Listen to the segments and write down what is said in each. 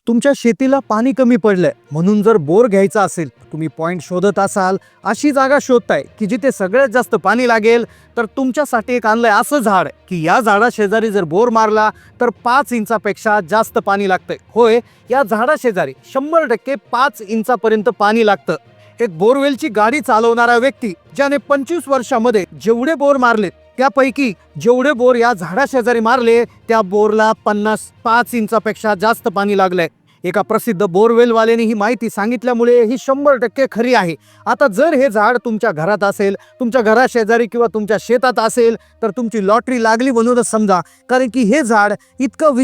तुमच्या शेतीला पाणी कमी पडलंय म्हणून जर बोर घ्यायचा असेल, तुम्ही पॉइंट शोधत असाल, अशी जागा शोधताय की जिथे सगळ्यात जास्त पाणी लागेल, तर तुमच्यासाठी एक आणलंय असं झाड की या झाडा शेजारी जर बोर मारला तर 5 इंचापेक्षा जास्त पाणी लागतंय. होय, या झाडा शेजारी 100% 5 इंचापर्यंत पाणी लागतं. एक बोरवेलची गाडी चालवणारा व्यक्ती ज्याने 25 वर्षामध्ये जेवढे बोर मारले त्यापैकी जेवढे बोर या झाडा शेजारी मारले त्या बोरला 5 इंचापेक्षा जास्त पाणी लागलंय. एका प्रसिद्ध बोरवेलवाल्याने ही माहिती सांगितल्यामुळे ही 100% खरी आहे. आता जर हे झाड तुमच्या घरात असेल, तुमच्या घरा शेजारी किंवा तुमच्या शेतात असेल तर तुमची लॉटरी लागली म्हणूनच समजा. कारण की हे झाड इतकं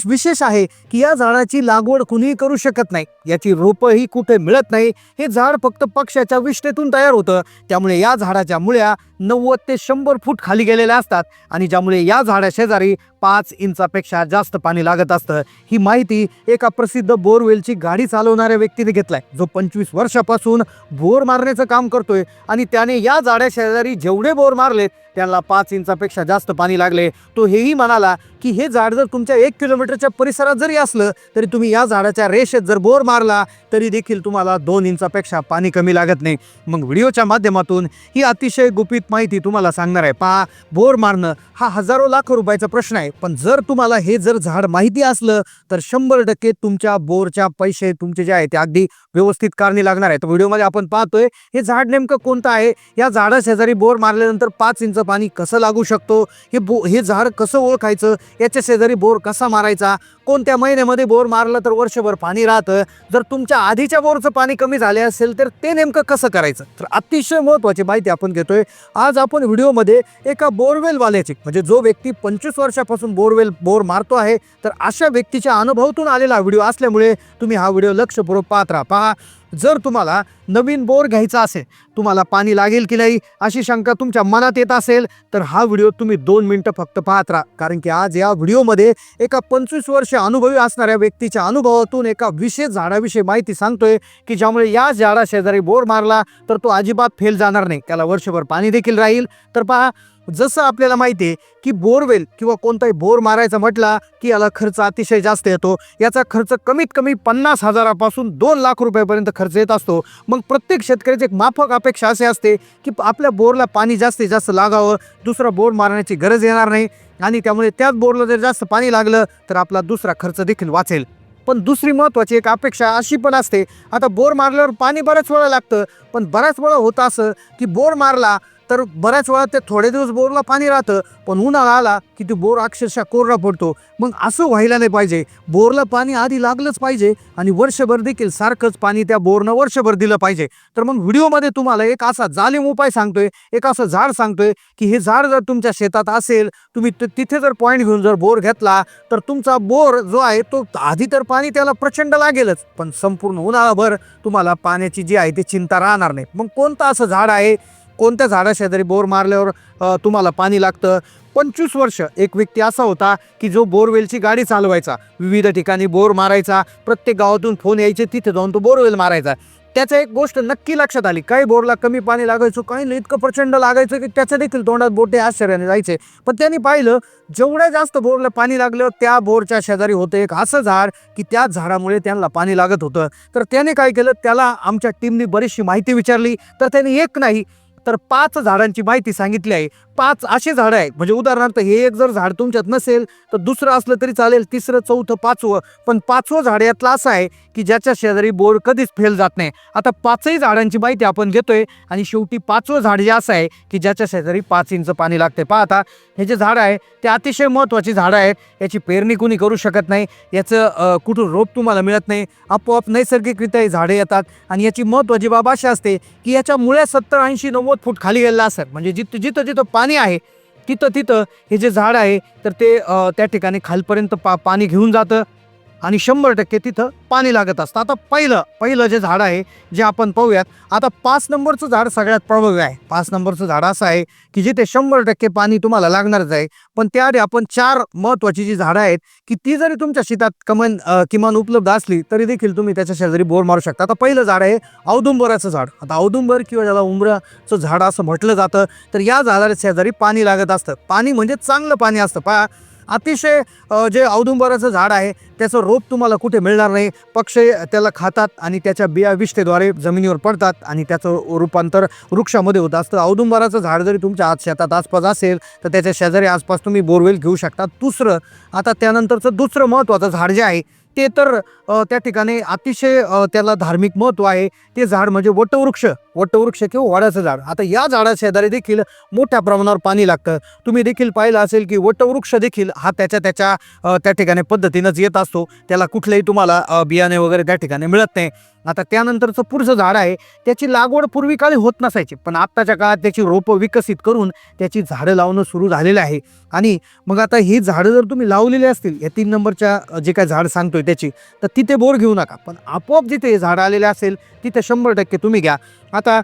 विशेष आहे की या झाडाची लागवड कुणीही करू शकत नाही, याची रोपंही कुठे मिळत नाही. हे झाड फक्त पक्ष्याच्या विष्ठेतून तयार होतं. त्यामुळे या झाडाच्या मुळ्या 90 ते 100 फूट खाली गेलेल्या असतात आणि ज्यामुळे या झाडा शेजारी 5 इंचापेक्षा जास्त पाणी लागत असतं. ही माहिती एका प्रसिद्ध बोरवेलची गाडी चालवणाऱ्या व्यक्तीने घेतलाय, जो 25 वर्षापासून बोर मारण्याचं काम करतोय आणि त्याने या झाडा शेजारी जेवढे बोर मारले त्यांना 5 इंचापेक्षा जास्त पाणी लागले. तो हेही म्हणाला की हे झाड जर तुमच्या 1 किलोमीटरच्या परिसरात जरी असलं तरी तुम्ही या झाडाच्या रेषेत जर बोर मारला तरी देखील तुम्हाला 2 इंचापेक्षा पाणी कमी लागत नाही. मग व्हिडिओच्या माध्यमातून ही अतिशय गुपित माहिती तुम्हाला सांगणार आहे. पहा, बोर मारणं हा हजारो लाखो रुपयाचा प्रश्न आहे, पण जर तुम्हाला हे जर झाड माहिती असलं तर 100% तुमच्या बोरच्या पैसे तुमचे जे आहे ते अगदी व्यवस्थित कारणी लागणार आहे. तर व्हिडिओमध्ये आपण पाहतोय हे झाड नेमकं कोणतं आहे, या झाडा शेजारी बोर मारल्यानंतर 5 इंच पाणी कसं लागू शकतो, हे झाड कसं ओळखायचं, याच्या शेजारी बोर कसा मारायचा, कोणत्या महिन्यामध्ये बोर मारलं तर वर्षभर पाणी राहतं, जर तुमच्या आधीच्या बोरचं पाणी कमी झाले असेल तर ते नेमकं कसं करायचं, तर अतिशय महत्त्वाची माहिती आपण घेतोय. आज आपण व्हिडिओमध्ये एका बोरवेलवाल्याची, म्हणजे जो व्यक्ती 25 वर्षापासून बोर मारतो आहे, तर अशा व्यक्तीच्या अनुभवातून आलेला व्हिडिओ असल्यामुळे तुम्ही हा व्हिडिओ लक्षपूर्वक पाहत राहा. पहा, जर तुम्हाला नवीन बोर घ्यायचा असेल, तुम्हाला पाणी लागेल की नाही अशी शंका तुमच्या मनात येत असेल तर हा व्हिडिओ तुम्ही 2 मिनिटं फक्त पाहत राहा. कारण की आज या व्हिडिओमध्ये एका 25 वर्ष अनुभवी असणाऱ्या व्यक्तीच्या अनुभवातून एका विशेष झाडाविषयी माहिती सांगतोय की ज्यामुळे या झाडा शेजारी बोर मारला तर तो अजिबात फेल जाणार नाही, त्याला वर्षभर पाणी देखील राहील. तर पहा, जसं आपल्याला माहिती आहे की बोरवेल किंवा कोणताही बोर मारायचा म्हटला की याला खर्च अतिशय जास्त येतो. याचा खर्च कमीत कमी 50,000पासून 2 लाख रुपयापर्यंत खर्च येत असतो. मग प्रत्येक शेतकऱ्याची एक माफक अपेक्षा असे असते की आपल्या बोरला पाणी जास्तीत जास्त लागावं, दुसरा बोर मारण्याची गरज येणार नाही आणि त्यामुळे त्याच बोरला जर जास्त पाणी लागलं तर आपला दुसरा खर्च देखील वाचेल. पण दुसरी महत्त्वाची एक अपेक्षा अशी पण असते, आता बोर मारल्यावर पाणी बऱ्याच वेळा लागतं, पण बऱ्याच वेळा होतं असं की बोर मारला तर बऱ्याच वेळा ते थोडे दिवस बोरला पाणी राहतं, पण उन्हाळा आला की ते बोर अक्षरशः कोरडा पडतो. मग असं व्हायला नाही पाहिजे. बोरला पाणी आधी लागलंच पाहिजे आणि वर्षभर देखील सारखंच पाणी त्या बोरनं वर्षभर दिलं पाहिजे. तर मग व्हिडिओमध्ये तुम्हाला एक असा जालीम उपाय सांगतोय, एक असं झाड सांगतोय की हे झाड जर तुमच्या शेतात असेल, तुम्ही तिथे जर पॉईंट घेऊन जर बोर घेतला तर तुमचा बोर जो आहे तो आधी तर पाणी त्याला प्रचंड लागेलच, पण संपूर्ण उन्हाळाभर तुम्हाला पाण्याची जी आहे ती चिंता राहणार नाही. मग कोणतं असं झाड आहे, कोणत्या झाडा शेजारी बोर मारल्यावर तुम्हाला पाणी लागतं? 25 वर्ष एक व्यक्ती असा होता की जो बोरवेलची गाडी चालवायचा, विविध ठिकाणी बोर मारायचा, प्रत्येक गावातून फोन यायचे, तिथे जाऊन तो बोरवेल मारायचा. त्याच्या एक गोष्ट नक्की लक्षात आली, काही बोरला कमी पाणी लागायचं, काही नाही इतकं प्रचंड लागायचं की त्याच्या देखील तोंडात बोटे आश्चर्याने जायचे. पण त्यांनी पाहिलं जेवढ्या जास्त बोरला पाणी लागलं त्या बोरच्या शेजारी होतं एक असं झाड की त्या झाडामुळे त्यांना पाणी लागत होतं. तर त्याने काय केलं, त्याला आमच्या टीमने बरीचशी माहिती विचारली तर त्याने एक नाही तर 5 झाडांची माहिती सांगितली आहे. 5 असे झाडं आहेत, म्हणजे उदाहरणार्थ हे एक जर झाड तुमच्यात नसेल तर दुसरं असलं तरी चालेल, तिसरं, चौथं, 5वं, पण 5वं झाड यातलं असं आहे की ज्याच्या शेजारी बोर कधीच फेल जात नाही. आता 5ही झाडांची माहिती आपण घेतोय आणि शेवटी 5वं झाड जे असं आहे की ज्याच्या शेजारी 5 इंच पाणी लागते. पहा, आता हे जे झाड आहे ते अतिशय महत्त्वाची झाडं आहेत. याची पेरणी कुणी करू शकत नाही, याचं कुठून रोप तुम्हाला मिळत नाही, आपोआप नैसर्गिकरित्या ही झाडे येतात. आणि याची महत्त्वाची बाब अशी असते की याच्या मुळ्या 70, 80, 90 फूट खाली गेलेला असतात, म्हणजे जिथं पाणी आहे तिथं हे जे झाड आहे तर ते त्या ठिकाणी खालपर्यंत पाणी घेऊन जातं आणि 100% तिथं पाणी लागत असतं. आता पहिलं जे झाड आहे जे आपण पाहूयात. आता 5 नंबरचं झाड सगळ्यात प्रभावी आहे. 5 नंबरचं झाड असं आहे की जिथे 100% पाणी तुम्हाला लागणारच आहे. पण त्याआधी आपण 4 महत्त्वाची जी झाडं आहेत की ती जरी तुमच्या शेतात किमान उपलब्ध असली तरी देखील तुम्ही त्याच्या शेजारी बोर मारू शकता. आता पहिलं झाड आहे औदुंबराचं झाड. आता औदुंबर किंवा ज्याला उंबराचं झाड असं म्हटलं जातं, तर या झाडाच्या शेजारी पाणी लागत असतं. पाणी म्हणजे चांगलं पाणी असतं. पहा, अतिशय जे औदुंबराचं झाड आहे त्याचं रोप तुम्हाला कुठे मिळणार नाही. पक्षी त्याला खातात आणि त्याच्या बिया विष्ठेद्वारे जमिनीवर पडतात आणि त्याचं रूपांतर वृक्षामध्ये होत असतं. औदुंबराचं झाड जरी तुमच्या शेतात आसपास असेल तर त्याच्या शेजारी आसपास तुम्ही बोरवेल घेऊ शकता. आता त्यानंतरचं दुसरं महत्त्वाचं झाड जे आहे ते तर त्या ठिकाणी अतिशय त्याला धार्मिक महत्त्व आहे. ते झाड म्हणजे वटवृक्ष किंवा वडाचं झाड. आता या झाडा शेजारी देखील मोठ्या प्रमाणावर पाणी लागतं. तुम्ही देखील पाहिलं असेल की वटवृक्ष देखील हा त्या ठिकाणी पद्धतीनंच येत असतो. त्याला कुठलेही तुम्हाला बियाणे वगैरे त्या ठिकाणी मिळत नाही. आता त्यानंतरचं पुढचं झाड आहे त्याची लागवड पूर्वी काळी होत नसायची, पण आत्ताच्या काळात त्याची रोपं विकसित करून त्याची झाडं लावणं सुरू झालेलं आहे. आणि मग आता ही झाडं जर तुम्ही लावलेली असतील या 3 नंबरच्या जे काय झाड सांगतोय त्याची, तर तिथे बोर घेऊ नका. पण आपोआप जिथे झाडं आलेले असेल तिथे 100% तुम्ही घ्या. आता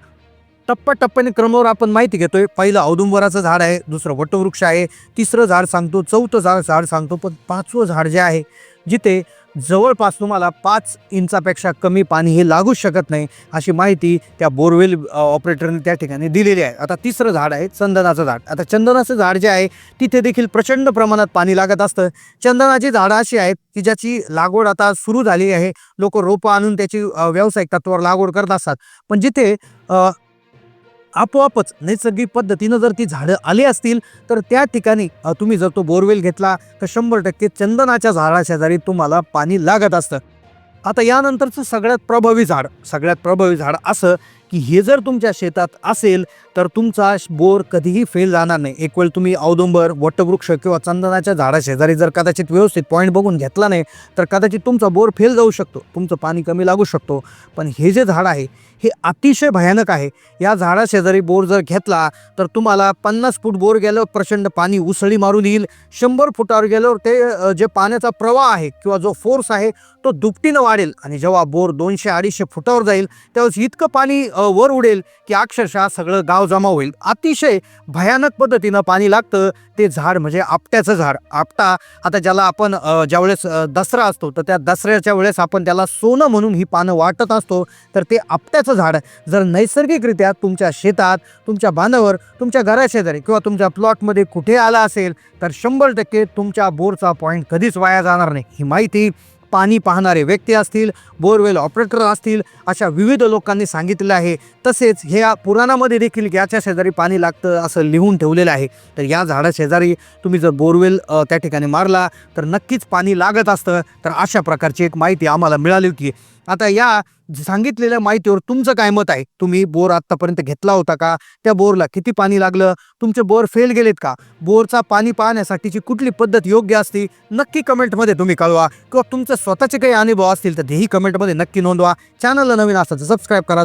टप्प्याटप्प्याने क्रमावर आपण माहिती घेतोय. पहिलं औदुंबराचं झाड आहे, दुसरं वटवृक्ष आहे, तिसरं झाड सांगतो, चौथं झाड सांगतो, पण 5वं झाड जे आहे जिथे जवळपास तुम्हाला 5 इंचापेक्षा कमी पाणी हे लागू शकत नाही अशी माहिती त्या बोरवेल ऑपरेटरने त्या ठिकाणी दिलेली आहे. आता तिसरं झाड आहे चंदनाचं झाड. आता चंदनाचं झाड जे आहे तिथे देखील प्रचंड प्रमाणात पाणी लागत असतं. चंदनाची झाडं अशी आहेत की ज्याची लागवड आता सुरू झाली आहे. लोक रोपं आणून त्याची व्यावसायिक तत्वावर लागवड करत असतात. पण जिथे आपोआपच नैसर्गिक पद्धतीनं जर ती झाडं आली असतील तर त्या ठिकाणी तुम्ही जर तो बोरवेल घेतला तर 100% चंदनाच्या झाडाशेजारी तुम्हाला पाणी लागत असतं. आता यानंतरचं सगळ्यात प्रभावी झाड असं की हे जर तुमच्या शेतात असेल तर तुमचा बोर कधीही फेल जाणार नाही. एक वेळ तुम्ही औदुंबर, वटवृक्ष किंवा चंदनाच्या झाडाशेजारी जर कदाचित व्यवस्थित पॉईंट बघून घेतला नाही तर कदाचित तुमचा बोर फेल जाऊ शकतो, तुमचं पाणी कमी लागू शकतो. पण हे जे झाड आहे हे अतिशय भयानक आहे. या झाडाशेजारी बोर जर घेतला तर तुम्हाला 50 फूट बोर गेल्यावर प्रचंड पाणी उसळी मारून येईल. 100 फुटावर गेल्यावर ते जे पाण्याचा प्रवाह आहे किंवा जो फोर्स आहे तो दुपटीनं वाढेल आणि जेव्हा बोर 200-250 फुटावर जाईल त्यावेळेस इतकं पाणी वर उडेल की अक्षरशः सगळं गाव जमा होईल. अतिशय भयानक पद्धतीनं पाणी लागतं. ते झाड म्हणजे आपट्याचं झाड. आपटा आता ज्याला आपण ज्यावेळेस दसरा असतो तर त्या दसऱ्याच्या वेळेस आपण त्याला सोनं म्हणून ही पानं वाटत असतो. तर ते आपट्याचं झाड जर नैसर्गिकरित्या तुमच्या शेतात, तुमच्या बांधावर, तुमच्या घराशेजारी किंवा तुमच्या प्लॉटमध्ये कुठे आला असेल तर 100% तुमच्या बोरचा पॉईंट कधीच वाया जाणार नाही. ही माहिती पाणी पाहणारे व्यक्ती असतील, बोरवेल ऑपरेटर असतील, अशा विविध लोकांनी सांगितलेलं आहे. तसेच ह्या पुराणामध्ये देखील याच्या शेजारी पाणी लागतं असं लिहून ठेवलेलं आहे. तर या झाडाशेजारी तुम्ही जर बोरवेल त्या ठिकाणी मारला तर नक्कीच पाणी लागत असतं. तर अशा प्रकारची एक माहिती आम्हाला मिळाली होती. आता या सांगितलेल्या माहितीवर तुमचं काय मत आहे? तुम्ही बोर आत्तापर्यंत घेतला होता का? त्या बोरला किती पाणी लागलं? तुमचे बोर फेल गेलेत का? बोरचा पाणी पाहण्यासाठीची कुठली पद्धत योग्य असते? नक्की कमेंटमध्ये तुम्ही कळवा. किंवा तुमचे स्वतःचे काही अनुभव असतील तर तेही कमेंटमध्ये नक्की नोंदवा. चॅनलला नवीन असाल तर सबस्क्राईब करा.